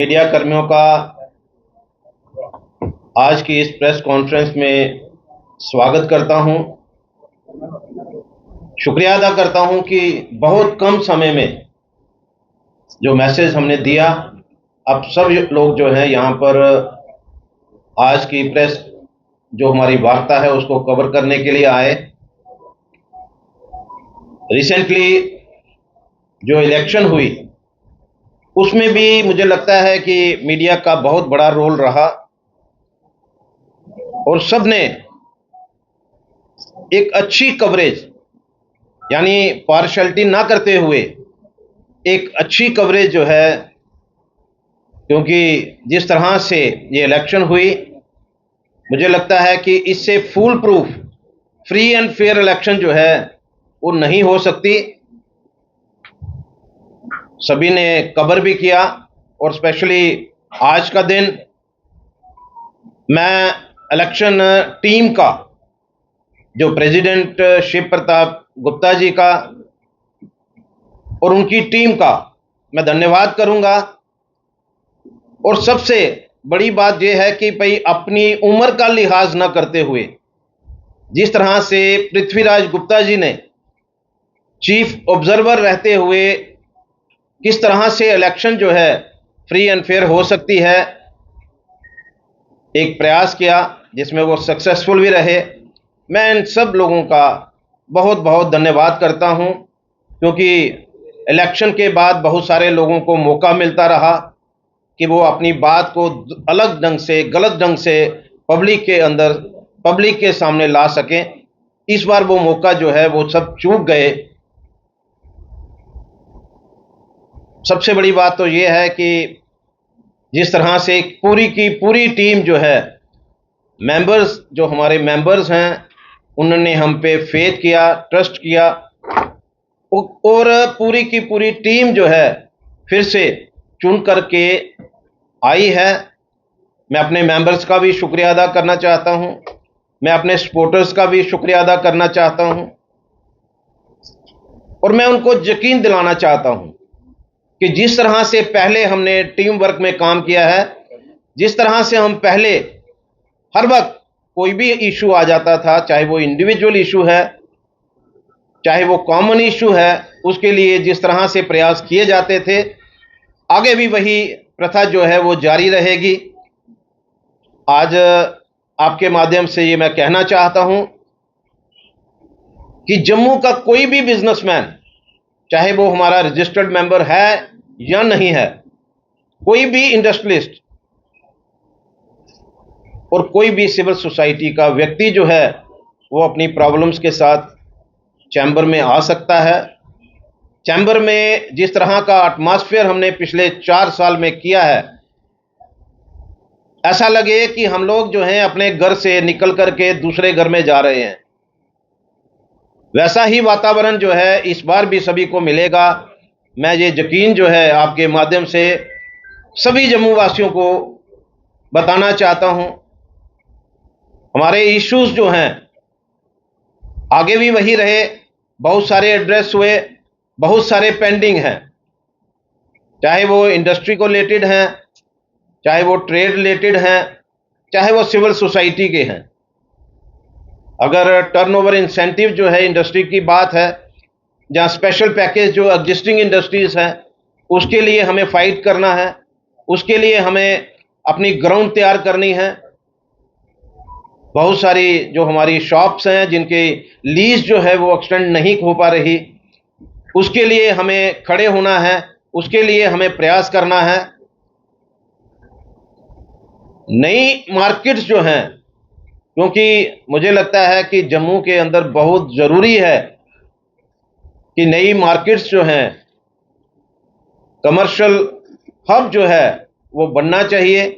Media कर्मियों का आज की इस प्रेस कॉन्फ्रेंस में स्वागत करता हूं। शुक्रिया अदा करता हूं कि बहुत कम समय में जो मैसेज हमने दिया, अब सब लोग जो हैं यहाँ पर आज की प्रेस जो हमारी वार्ता है उसको कवर करने के लिए आए। रिसेंटली जो इलेक्शन हुई उसमें भी मुझे लगता है कि मीडिया का बहुत बड़ा रोल रहा और सबने एक अच्छी कवरेज, यानी पार्शलिटी ना करते हुए एक अच्छी कवरेज जो है, क्योंकि जिस तरह से ये इलेक्शन हुई मुझे लगता है कि इससे full proof free and fair election जो है वो नहीं हो सकती। सभी ने कवर भी किया और स्पेशली आज का दिन मैं इलेक्शन टीम का, जो प्रेसिडेंट शिव प्रताप गुप्ता जी का और उनकी टीम का मैं धन्यवाद करूंगा। और सबसे बड़ी बात यह है कि भाई अपनी उम्र का लिहाज न करते हुए जिस तरह से पृथ्वीराज गुप्ता जी ने चीफ ऑब्जर्वर रहते हुए किस तरह से इलेक्शन जो है फ्री एंड फेयर हो सकती है, एक प्रयास किया जिसमें वो सक्सेसफुल भी रहे। मैं इन सब लोगों का बहुत बहुत धन्यवाद करता हूं, क्योंकि इलेक्शन के बाद बहुत सारे लोगों को मौका मिलता रहा कि वो अपनी बात को अलग ढंग से, गलत ढंग से पब्लिक के अंदर, पब्लिक के सामने ला सकें। इस बार वो मौका जो है वो सब चूक गए। सबसे बड़ी बात तो ये है कि जिस तरह से पूरी की पूरी टीम जो है, मेंबर्स जो हमारे मेंबर्स हैं, उन्होंने हम पे फेथ किया, ट्रस्ट किया और पूरी की पूरी टीम जो है फिर से चुन करके आई है। मैं अपने मेंबर्स का भी शुक्रिया अदा करना चाहता हूं, मैं अपने सपोर्टर्स का भी शुक्रिया अदा करना चाहता हूं और मैं उनको यकीन दिलाना चाहता हूं कि जिस तरह से पहले हमने टीम वर्क में काम किया है, जिस तरह से हम पहले हर वक्त कोई भी इशू आ जाता था, चाहे वो इंडिविजुअल इशू है चाहे वो कॉमन इशू है, उसके लिए जिस तरह से प्रयास किए जाते थे, आगे भी वही प्रथा जो है वो जारी रहेगी। आज आपके माध्यम से ये मैं कहना चाहता हूं कि जम्मू का कोई भी बिजनेसमैन, चाहे वो हमारा रजिस्टर्ड मेंबर है या नहीं है, कोई भी इंडस्ट्रियलिस्ट और कोई भी सिविल सोसाइटी का व्यक्ति जो है वो अपनी प्रॉब्लम्स के साथ चैम्बर में आ सकता है। चैम्बर में जिस तरह का एटमॉस्फेयर हमने पिछले 4 साल में किया है, ऐसा लगे कि हम लोग जो हैं अपने घर से निकल करके दूसरे घर में जा रहे हैं। वैसा ही वातावरण जो है इस बार भी सभी को मिलेगा। मैं ये यकीन जो है आपके माध्यम से सभी जम्मू वासियों को बताना चाहता हूं। हमारे इश्यूज जो हैं आगे भी वही रहे। बहुत सारे एड्रेस हुए, बहुत सारे पेंडिंग हैं, चाहे वो इंडस्ट्री को रिलेटेड हैं, चाहे वो ट्रेड रिलेटेड हैं, चाहे वो सिविल सोसाइटी के हैं। अगर टर्नओवर इंसेंटिव जो है इंडस्ट्री की बात है, जहां स्पेशल पैकेज जो एग्जिस्टिंग इंडस्ट्रीज हैं उसके लिए हमें फाइट करना है, उसके लिए हमें अपनी ग्राउंड तैयार करनी है। बहुत सारी जो हमारी शॉप्स हैं जिनके लीज जो है वो एक्सटेंड नहीं हो पा रही, उसके लिए हमें खड़े होना है, उसके लिए हमें प्रयास करना है। नई मार्केट्स जो हैं, क्योंकि मुझे लगता है कि जम्मू के अंदर बहुत ज़रूरी है कि नई मार्केट्स जो हैं, कमर्शियल हब जो है वो बनना चाहिए।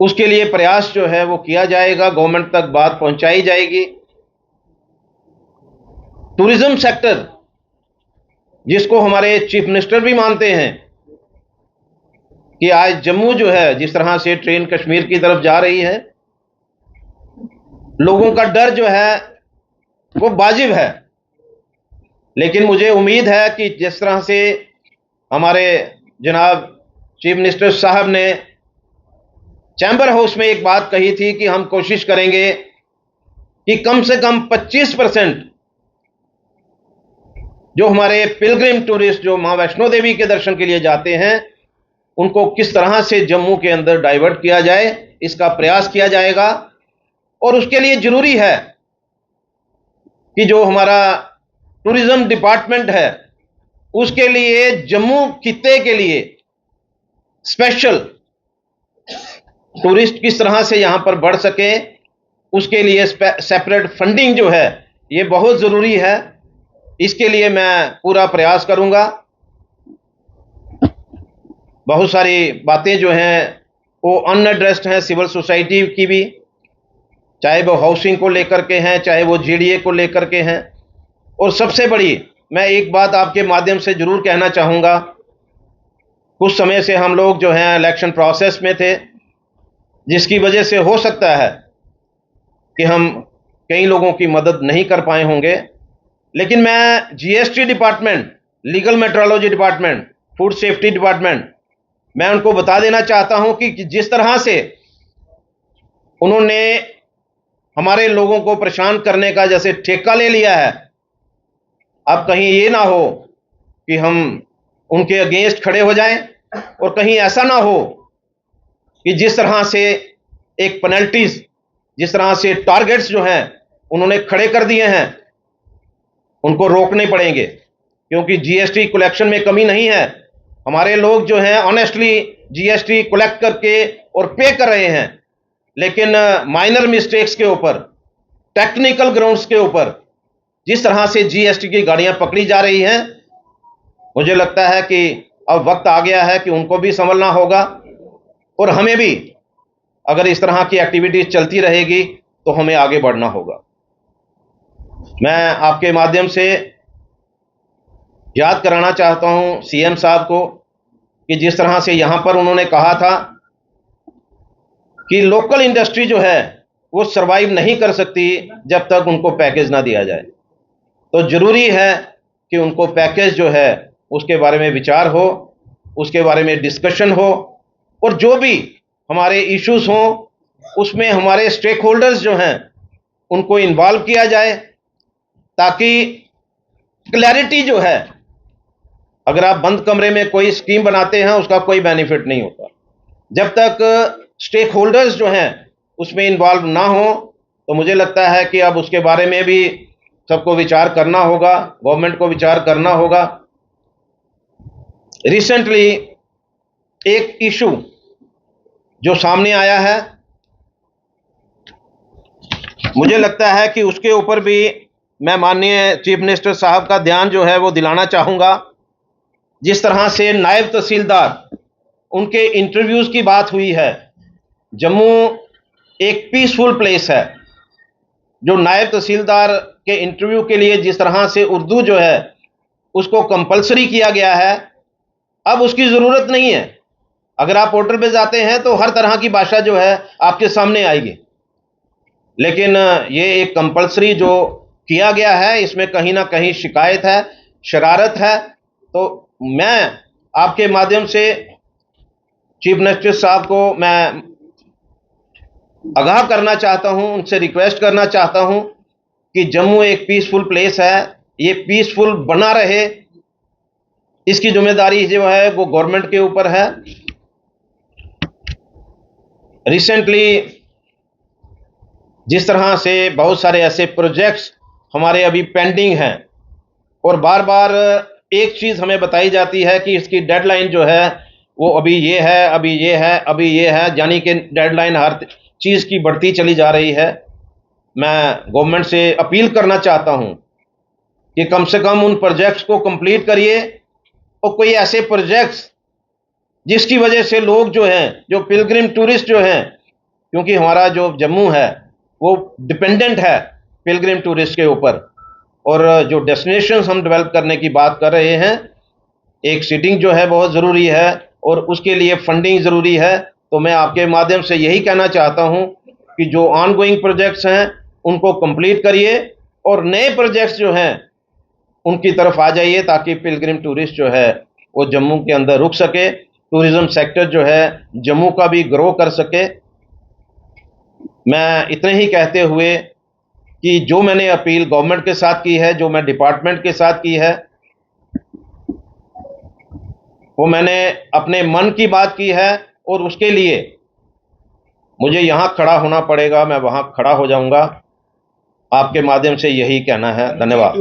उसके लिए प्रयास जो है वो किया जाएगा, गवर्नमेंट तक बात पहुंचाई जाएगी। टूरिज्म सेक्टर, जिसको हमारे चीफ मिनिस्टर भी मानते हैं कि आज जम्मू जो है जिस तरह से ट्रेन कश्मीर की तरफ जा रही है, लोगों का डर जो है वो वाजिब है, लेकिन मुझे उम्मीद है कि जिस तरह से हमारे जनाब चीफ मिनिस्टर साहब ने चैम्बर हाउस में एक बात कही थी कि हम कोशिश करेंगे कि कम से कम 25% जो हमारे पिलग्रिम टूरिस्ट जो मां वैष्णो देवी के दर्शन के लिए जाते हैं उनको किस तरह से जम्मू के अंदर डाइवर्ट किया जाए, इसका प्रयास किया जाएगा। और उसके लिए जरूरी है कि जो हमारा टूरिज्म डिपार्टमेंट है उसके लिए जम्मू खित्ते के लिए स्पेशल टूरिस्ट किस तरह से यहां पर बढ़ सके, उसके लिए सेपरेट फंडिंग जो है ये बहुत जरूरी है। इसके लिए मैं पूरा प्रयास करूंगा। बहुत सारी बातें जो हैं वो अनएड्रेस्ड हैं सिविल सोसाइटी की भी, चाहे वो हाउसिंग को लेकर के हैं, चाहे वो जीडीए को लेकर के हैं। और सबसे बड़ी मैं एक बात आपके माध्यम से जरूर कहना चाहूंगा, कुछ समय से हम लोग जो हैं इलेक्शन प्रोसेस में थे, जिसकी वजह से हो सकता है कि हम कई लोगों की मदद नहीं कर पाए होंगे, लेकिन मैं GST department, legal metrology department, food safety department, मैं उनको बता देना चाहता हूं कि जिस तरह से उन्होंने हमारे लोगों को परेशान करने का जैसे ठेका ले लिया है, अब कहीं ये ना हो कि हम उनके अगेंस्ट खड़े हो जाएं और कहीं ऐसा ना हो कि जिस तरह से एक पेनल्टीज, जिस तरह से टारगेट्स जो हैं उन्होंने खड़े कर दिए हैं, उनको रोकने पड़ेंगे। क्योंकि जीएसटी कलेक्शन में कमी नहीं है, हमारे लोग जो हैं ऑनेस्टली जीएसटी कलेक्ट करके और पे कर रहे हैं, लेकिन माइनर मिस्टेक्स के ऊपर, टेक्निकल ग्राउंड्स के ऊपर जिस तरह से जीएसटी की गाड़ियां पकड़ी जा रही हैं, मुझे लगता है कि अब वक्त आ गया है कि उनको भी संभलना होगा। और हमें भी अगर इस तरह की एक्टिविटीज चलती रहेगी तो हमें आगे बढ़ना होगा। मैं आपके माध्यम से याद कराना चाहता हूं सीएम साहब को कि जिस तरह से यहां पर उन्होंने कहा था कि लोकल इंडस्ट्री जो है वो सरवाइव नहीं कर सकती जब तक उनको पैकेज ना दिया जाए, तो जरूरी है कि उनको पैकेज जो है उसके बारे में विचार हो, उसके बारे में डिस्कशन हो, और जो भी हमारे इश्यूज हों उसमें हमारे स्टेक होल्डर्स जो हैं उनको इन्वॉल्व किया जाए, ताकि क्लैरिटी जो है, अगर आप बंद कमरे में कोई स्कीम बनाते हैं उसका कोई बेनिफिट नहीं होता। जब तक स्टेक होल्डर्स जो हैं उसमें इन्वॉल्व ना हो, तो मुझे लगता है कि अब उसके बारे में भी सबको विचार करना होगा, गवर्नमेंट को विचार करना होगा। रिसेंटली एक इशू जो सामने आया है, मुझे लगता है कि उसके ऊपर भी मैं माननीय चीफ मिनिस्टर साहब का ध्यान जो है वो दिलाना चाहूंगा। जिस तरह से नायब तहसीलदार, उनके इंटरव्यूज की बात हुई है, जम्मू एक पीसफुल प्लेस है। जो नायब तहसीलदार के इंटरव्यू के लिए जिस तरह से उर्दू जो है उसको कंपलसरी किया गया है, अब उसकी ज़रूरत नहीं है। अगर आप पोर्टल पे जाते हैं तो हर तरह की भाषा जो है आपके सामने आएगी, लेकिन ये एक कंपलसरी जो किया गया है इसमें कहीं ना कहीं शिकायत है, शरारत है। तो मैं आपके माध्यम से चीफ मिनिस्टर साहब को मैं आगाह करना चाहता हूं, उनसे रिक्वेस्ट करना चाहता हूं कि जम्मू एक पीसफुल प्लेस है, ये पीसफुल बना रहे, इसकी जिम्मेदारी जो है वो गवर्नमेंट के ऊपर है। रिसेंटली जिस तरह से बहुत सारे ऐसे प्रोजेक्ट्स हमारे अभी पेंडिंग हैं और बार बार एक चीज़ हमें बताई जाती है कि इसकी डेडलाइन जो है वो अभी ये है, अभी ये है, अभी ये है, यानी कि डेडलाइन हर चीज़ की बढ़ती चली जा रही है। मैं गवर्नमेंट से अपील करना चाहता हूं कि कम से कम उन प्रोजेक्ट्स को कंप्लीट करिए, और कोई ऐसे प्रोजेक्ट्स जिसकी वजह से लोग जो हैं, जो पिलग्रिम टूरिस्ट जो हैं, क्योंकि हमारा जो जम्मू है वो डिपेंडेंट है पिलग्रिम टूरिस्ट के ऊपर, और जो डेस्टिनेशंस हम डेवलप करने की बात कर रहे हैं, एक सीटिंग जो है बहुत ज़रूरी है और उसके लिए फंडिंग ज़रूरी है। तो मैं आपके माध्यम से यही कहना चाहता हूं कि जो ऑनगोइंग प्रोजेक्ट्स हैं उनको कंप्लीट करिए और नए प्रोजेक्ट्स जो हैं उनकी तरफ आ जाइए, ताकि पिलग्रिम टूरिस्ट जो है वो जम्मू के अंदर रुक सके। टूरिज्म सेक्टर जो है जम्मू का भी ग्रो कर सके। मैं इतने ही कहते हुए कि जो मैंने अपील गवर्नमेंट के साथ की है, जो मैं डिपार्टमेंट के साथ की है, वो मैंने अपने मन की बात की है और उसके लिए मुझे यहां खड़ा होना पड़ेगा, मैं वहां खड़ा हो जाऊंगा। आपके माध्यम से यही कहना है। धन्यवाद।